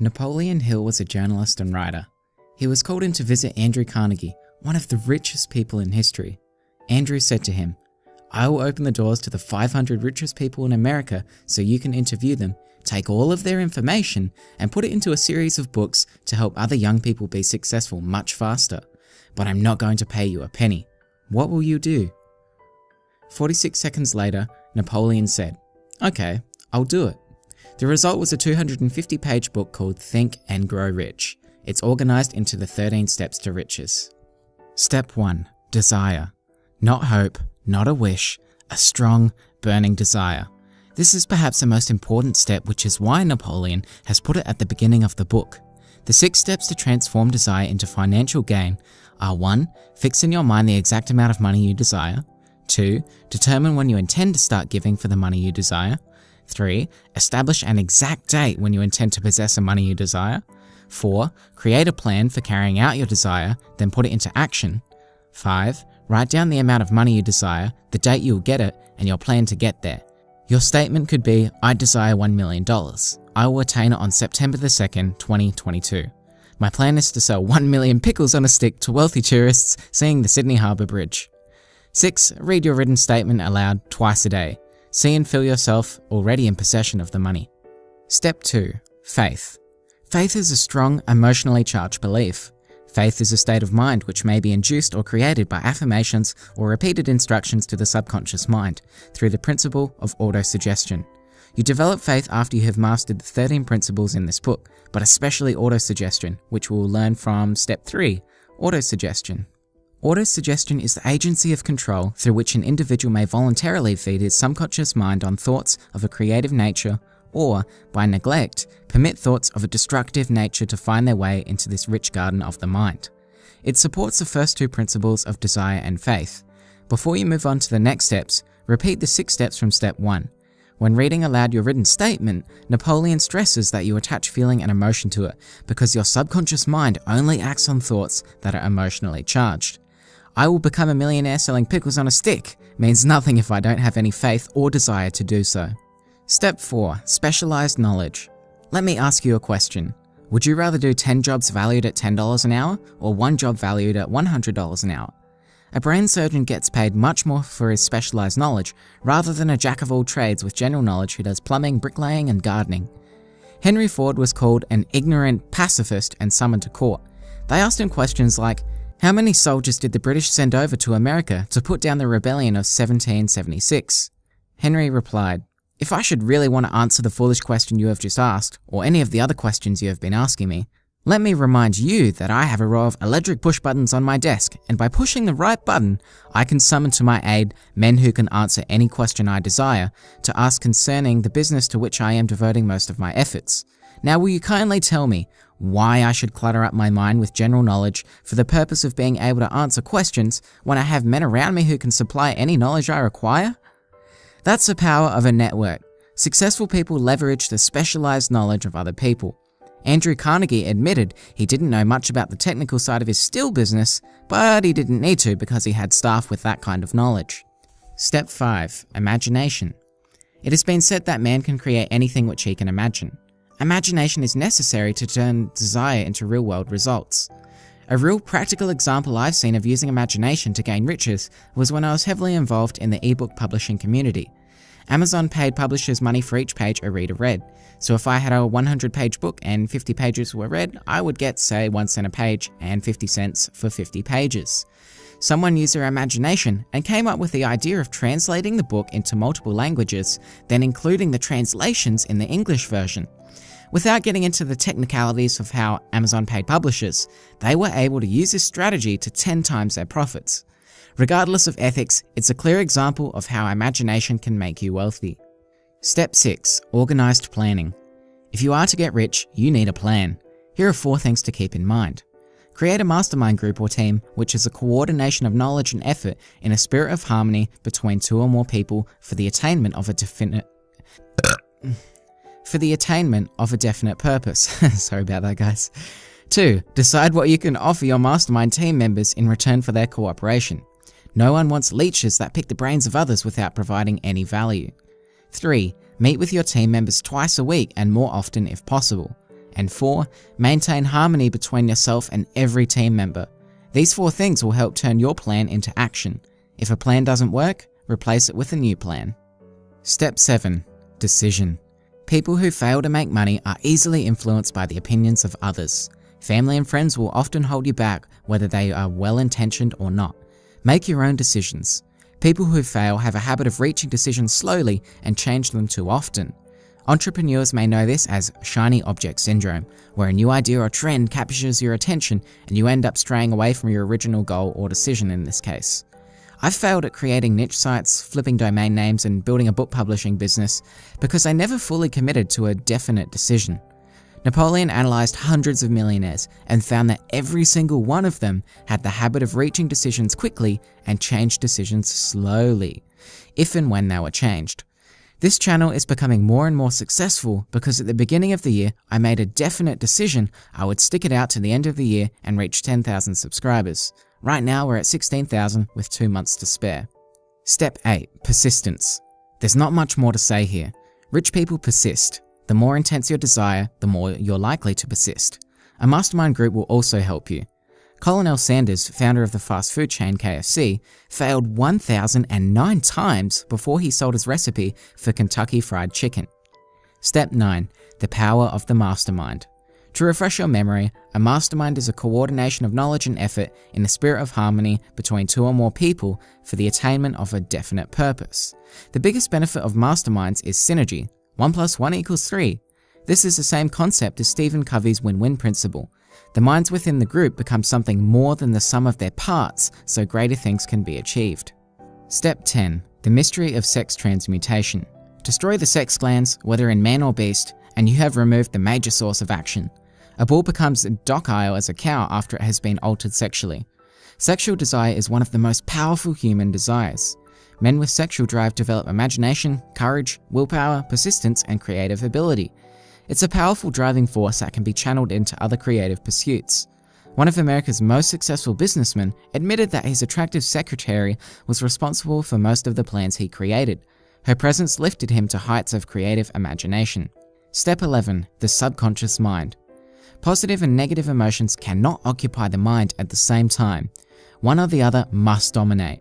Napoleon Hill was a journalist and writer. He was called in to visit Andrew Carnegie, one of the richest people in history. Andrew said to him, "I will open the doors to the 500 richest people in America so you can interview them, take all of their information, and put it into a series of books to help other young people be successful much faster. But I'm not going to pay you a penny. What will you do?" 46 seconds later, Napoleon said, "Okay, I'll do it." The result was a 250-page book called Think and Grow Rich. It's organized into the 13 steps to riches. Step 1. Desire. Not hope, not a wish, a strong, burning desire. This is perhaps the most important step, which is why Napoleon has put it at the beginning of the book. The 6 steps to transform desire into financial gain are 1. Fix in your mind the exact amount of money you desire. 2. Determine when you intend to start giving for the money you desire. 3. Establish an exact date when you intend to possess the money you desire. 4. Create a plan for carrying out your desire, then put it into action. 5. Write down the amount of money you desire, the date you will get it, and your plan to get there. Your statement could be, "I desire $1 million. I will attain it on September the 2nd, 2022. My plan is to sell 1 million pickles on a stick to wealthy tourists seeing the Sydney Harbour Bridge." 6. Read your written statement aloud twice a day. See and feel yourself already in possession of the money. Step 2. Faith. Faith is a strong, emotionally charged belief. Faith is a state of mind which may be induced or created by affirmations or repeated instructions to the subconscious mind through the principle of autosuggestion. You develop faith after you have mastered the 13 principles in this book, but especially autosuggestion, which we will learn from Step 3, autosuggestion. Autosuggestion is the agency of control through which an individual may voluntarily feed his subconscious mind on thoughts of a creative nature or, by neglect, permit thoughts of a destructive nature to find their way into this rich garden of the mind. It supports the first 2 principles of desire and faith. Before you move on to the next steps, repeat the 6 steps from Step 1. When reading aloud your written statement, Napoleon stresses that you attach feeling and emotion to it because your subconscious mind only acts on thoughts that are emotionally charged. "I will become a millionaire selling pickles on a stick" means nothing if I don't have any faith or desire to do so. Step 4. Specialized knowledge. Let me ask you a question. Would you rather do 10 jobs valued at $10 an hour or 1 job valued at $100 an hour? A brain surgeon gets paid much more for his specialized knowledge rather than a jack of all trades with general knowledge who does plumbing, bricklaying, and gardening. Henry Ford was called an ignorant pacifist and summoned to court. They asked him questions like, how many soldiers did the British send over to America to put down the rebellion of 1776? Henry replied, "If I should really want to answer the foolish question you have just asked, or any of the other questions you have been asking me, let me remind you that I have a row of electric push buttons on my desk, and by pushing the right button, I can summon to my aid men who can answer any question I desire to ask concerning the business to which I am devoting most of my efforts. Now will you kindly tell me why I should clutter up my mind with general knowledge for the purpose of being able to answer questions when I have men around me who can supply any knowledge I require?" That's the power of a network. Successful people leverage the specialized knowledge of other people. Andrew Carnegie admitted he didn't know much about the technical side of his steel business, but he didn't need to because he had staff with that kind of knowledge. Step 5. Imagination. It has been said that man can create anything which he can imagine. Imagination is necessary to turn desire into real-world results. A real practical example I've seen of using imagination to gain riches was when I was heavily involved in the ebook publishing community. Amazon paid publishers money for each page a reader read, so if I had a 100-page book and 50 pages were read, I would get, say, 1 cent a page and 50 cents for 50 pages. Someone used their imagination and came up with the idea of translating the book into multiple languages, then including the translations in the English version. Without getting into the technicalities of how Amazon paid publishers, they were able to use this strategy to 10 times their profits. Regardless of ethics, it's a clear example of how imagination can make you wealthy. Step 6. Organized planning. If you are to get rich, you need a plan. Here are 4 things to keep in mind. Create a mastermind group or team, which is a coordination of knowledge and effort in a spirit of harmony between 2 or more people for the attainment of a definite purpose. Sorry about that, guys. 2. Decide what you can offer your mastermind team members in return for their cooperation. No one wants leeches that pick the brains of others without providing any value. 3. Meet with your team members twice a week and more often if possible. And 4, maintain harmony between yourself and every team member. These 4 things will help turn your plan into action. If a plan doesn't work, replace it with a new plan. Step 7. Decision. People who fail to make money are easily influenced by the opinions of others. Family and friends will often hold you back, whether they are well-intentioned or not. Make your own decisions. People who fail have a habit of reaching decisions slowly and change them too often. Entrepreneurs may know this as shiny object syndrome, where a new idea or trend captures your attention and you end up straying away from your original goal or decision in this case. I've failed at creating niche sites, flipping domain names, and building a book publishing business because I never fully committed to a definite decision. Napoleon analyzed hundreds of millionaires and found that every single one of them had the habit of reaching decisions quickly and changed decisions slowly, if and when they were changed. This channel is becoming more and more successful because at the beginning of the year, I made a definite decision I would stick it out to the end of the year and reach 10,000 subscribers. Right now, we're at 16,000 with 2 months to spare. Step 8. Persistence. There's not much more to say here. Rich people persist. The more intense your desire, the more you're likely to persist. A mastermind group will also help you. Colonel Sanders, founder of the fast food chain KFC, failed 1,009 times before he sold his recipe for Kentucky Fried Chicken. Step 9. The power of the mastermind. To refresh your memory, a mastermind is a coordination of knowledge and effort in the spirit of harmony between 2 or more people for the attainment of a definite purpose. The biggest benefit of masterminds is synergy. 1 + 1 = 3. This is the same concept as Stephen Covey's win-win principle. The minds within the group become something more than the sum of their parts, so greater things can be achieved. Step 10. The mystery of sex transmutation. Destroy the sex glands, whether in man or beast, and you have removed the major source of action. A bull becomes docile as a cow after it has been altered sexually. Sexual desire is one of the most powerful human desires. Men with sexual drive develop imagination, courage, willpower, persistence, and creative ability. It's a powerful driving force that can be channeled into other creative pursuits. One of America's most successful businessmen admitted that his attractive secretary was responsible for most of the plans he created. Her presence lifted him to heights of creative imagination. Step 11. The subconscious mind. Positive and negative emotions cannot occupy the mind at the same time. One or the other must dominate.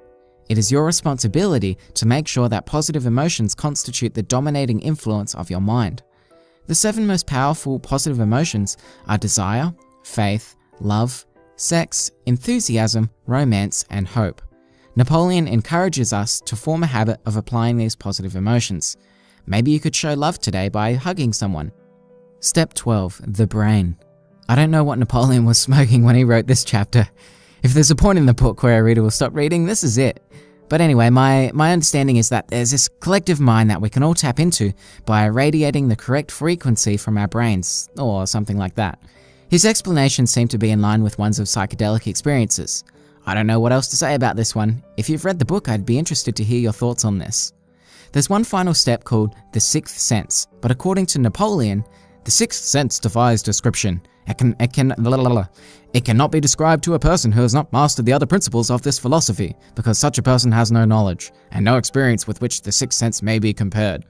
It is your responsibility to make sure that positive emotions constitute the dominating influence of your mind. The 7 most powerful positive emotions are desire, faith, love, sex, enthusiasm, romance, and hope. Napoleon encourages us to form a habit of applying these positive emotions. Maybe you could show love today by hugging someone. Step 12. The brain. I don't know what Napoleon was smoking when he wrote this chapter. If there's a point in the book where a reader will stop reading, this is it. But anyway, my understanding is that there's this collective mind that we can all tap into by irradiating the correct frequency from our brains, or something like that. His explanations seem to be in line with ones of psychedelic experiences. I don't know what else to say about this one. If you've read the book, I'd be interested to hear your thoughts on this. There's one final step called the 6th sense, but according to Napoleon, the 6th sense defies description. It cannot be described to a person who has not mastered the other principles of this philosophy, because such a person has no knowledge, and no experience with which the 6th sense may be compared.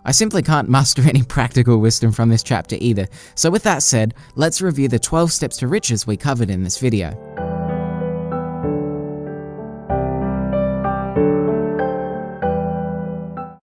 I simply can't muster any practical wisdom from this chapter either, so with that said, let's review the 12 steps to riches we covered in this video.